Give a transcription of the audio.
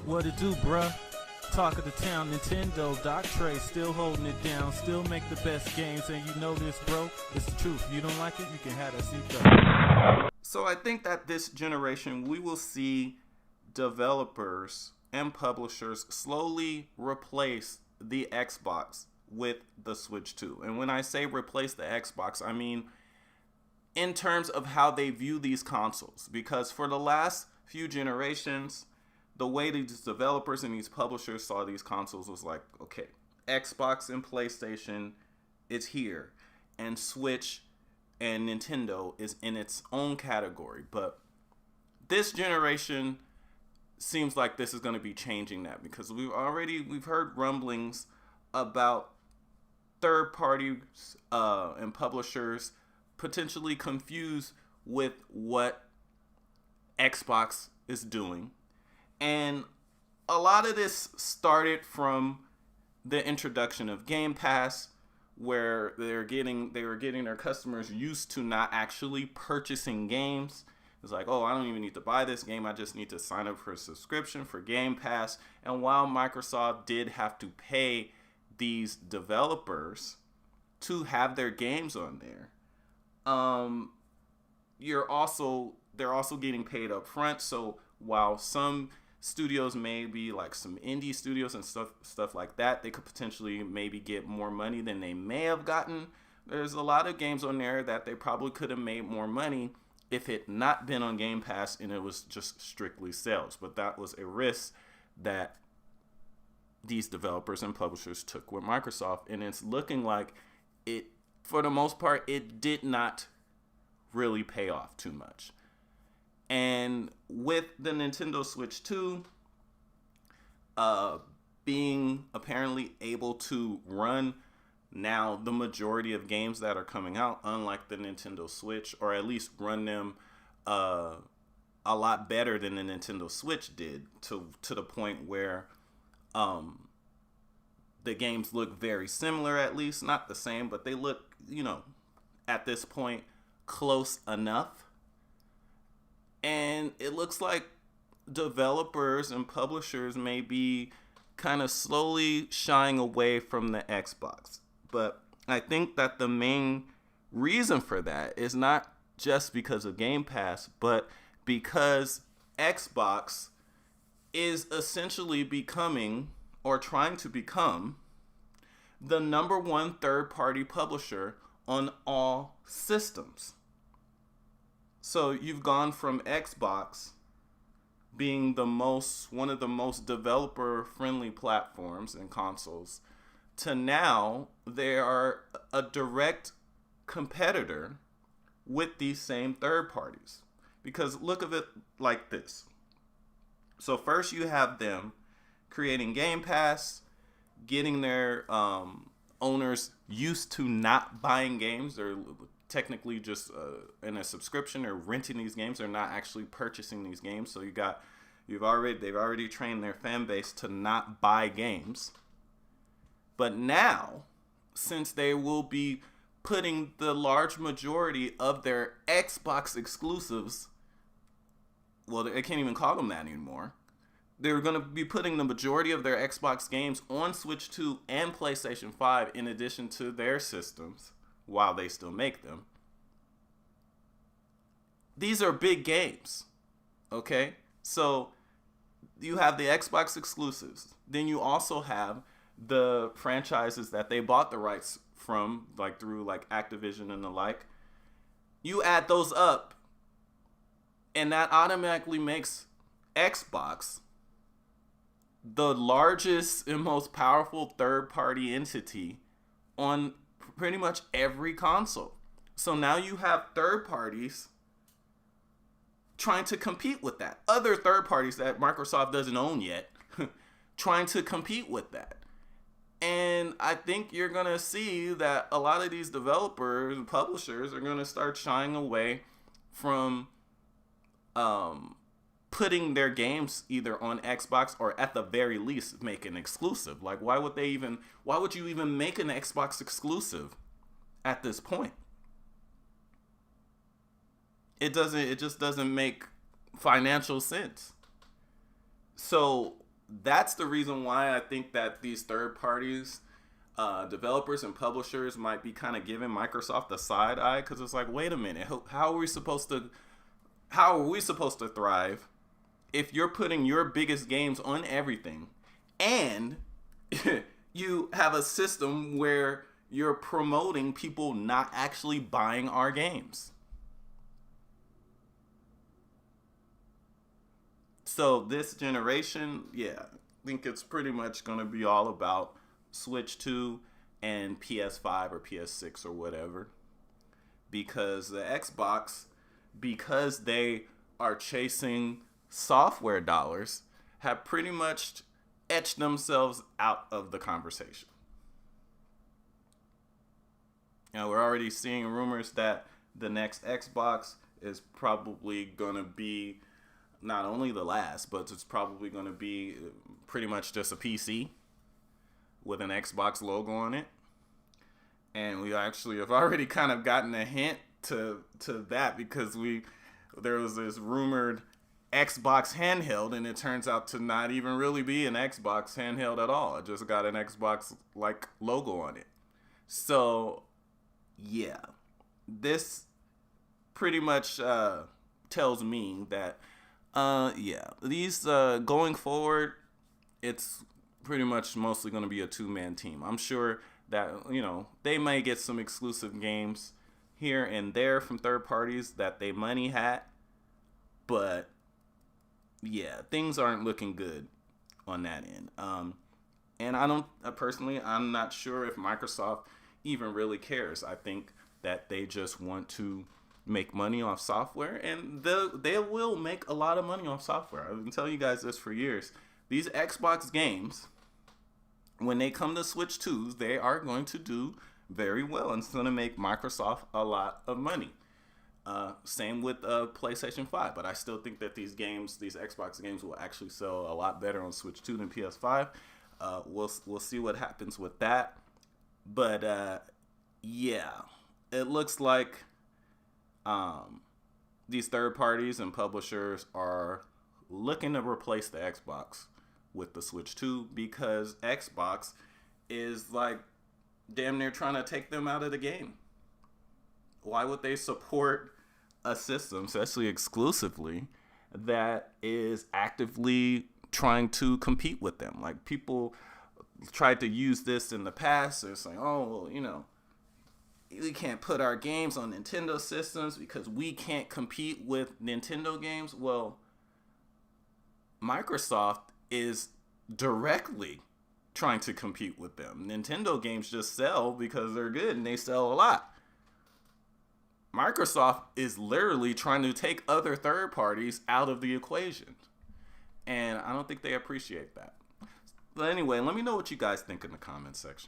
What it do, bruh? Talk of the town, Nintendo, Doc Trey still holding it down, still make the best games, and you know this, bro. It's the truth. You don't like it, you can have that seatbelt. So I think that this generation, we will see developers and publishers slowly replace the Xbox with the Switch 2. And when I say replace the Xbox, I mean in terms of how they view these consoles. Because for the last few generations, the way these developers and these publishers saw these consoles was like, okay, Xbox and PlayStation is here, and Switch and Nintendo is in its own category. But this generation seems like this is going to be changing that, because we've heard rumblings about third parties and publishers potentially confused with what Xbox is doing. And a lot of this started from the introduction of Game Pass, where they were getting their customers used to not actually purchasing games. It's like, oh, I don't even need to buy this game. I just need to sign up for a subscription for Game Pass. And while Microsoft did have to pay these developers to have their games on there, they're also getting paid up front. So while some studios may be like some indie studios and stuff like that, they could potentially maybe get more money than they may have gotten. There's a lot of games on there that they probably could have made more money if it not been on Game Pass and it was just strictly sales. But that was a risk that these developers and publishers took with Microsoft, and it's looking like it, for the most part, it did not really pay off too much. And with the Nintendo Switch 2 being apparently able to run now the majority of games that are coming out, unlike the Nintendo Switch, or at least run them a lot better than the Nintendo Switch did, to the point where the games look very similar, at least not the same, but they look, at this point close enough. And it looks like developers and publishers may be kind of slowly shying away from the Xbox. But I think that the main reason for that is not just because of Game Pass, but because Xbox is essentially becoming, or trying to become, the number one third-party publisher on all systems. So you've gone from Xbox being one of the most developer-friendly platforms and consoles, to now they are a direct competitor with these same third parties. Because look at it like this. So first you have them creating Game Pass, getting their owners used to not buying games. They're technically just in a subscription or renting these games. They're not actually purchasing these games. So they've already trained their fan base to not buy games. But now, since they will be putting the large majority of their Xbox exclusives, well, they can't even call them that anymore. They're going to be putting the majority of their Xbox games on Switch 2 and PlayStation 5 in addition to their systems, while they still make them. These are big games, okay? So you have the Xbox exclusives. Then you also have the franchises that they bought the rights from, like through like Activision and the like. You add those up, and that automatically makes Xbox the largest and most powerful third-party entity on pretty much every console. So now you have third parties trying to compete with that. Other third parties that Microsoft doesn't own yet trying to compete with that. And I think you're going to see that a lot of these developers and publishers are going to start shying away from putting their games either on Xbox, or at the very least make an exclusive. Like, why would you even make an Xbox exclusive at this point? It just doesn't make financial sense. So that's the reason why I think that these third parties, developers and publishers, might be kind of giving Microsoft the side eye, because it's like, wait a minute, how are we supposed to thrive if you're putting your biggest games on everything, and you have a system where you're promoting people not actually buying our games? So this generation, yeah, I think it's pretty much going to be all about Switch 2 and PS5 or PS6 or whatever. Because the Xbox, because they are chasing software dollars, have pretty much etched themselves out of the conversation. Now, we're already seeing rumors that the next Xbox is probably going to be not only the last, but it's probably going to be pretty much just a PC with an Xbox logo on it. And we actually have already kind of gotten a hint to that, because there was this rumored Xbox handheld, and it turns out to not even really be an Xbox handheld at all. It just got an Xbox like logo on it. So yeah, this pretty much tells me that these going forward, it's pretty much mostly going to be a two-man team. I'm sure that, they may get some exclusive games here and there from third parties that they money hat, but yeah, things aren't looking good on that end. And I don't personally, I'm not sure if Microsoft even really cares. I think that they just want to make money off software, and they will make a lot of money off software. I've been telling you guys this for years. These Xbox games, when they come to Switch 2, they are going to do very well, and it's going to make Microsoft a lot of money. Same with PlayStation 5, but I still think that these Xbox games will actually sell a lot better on Switch 2 than PS5. We'll see what happens with that. But yeah, it looks like these third parties and publishers are looking to replace the Xbox with the Switch 2, because Xbox is like damn near trying to take them out of the game. Why would they support a system, especially exclusively, that is actively trying to compete with them? Like, people tried to use this in the past. They're saying, oh, well, we can't put our games on Nintendo systems because we can't compete with Nintendo games. Well, Microsoft is directly trying to compete with them. Nintendo games just sell because they're good and they sell a lot. Microsoft is literally trying to take other third parties out of the equation. And I don't think they appreciate that. But anyway, let me know what you guys think in the comments section.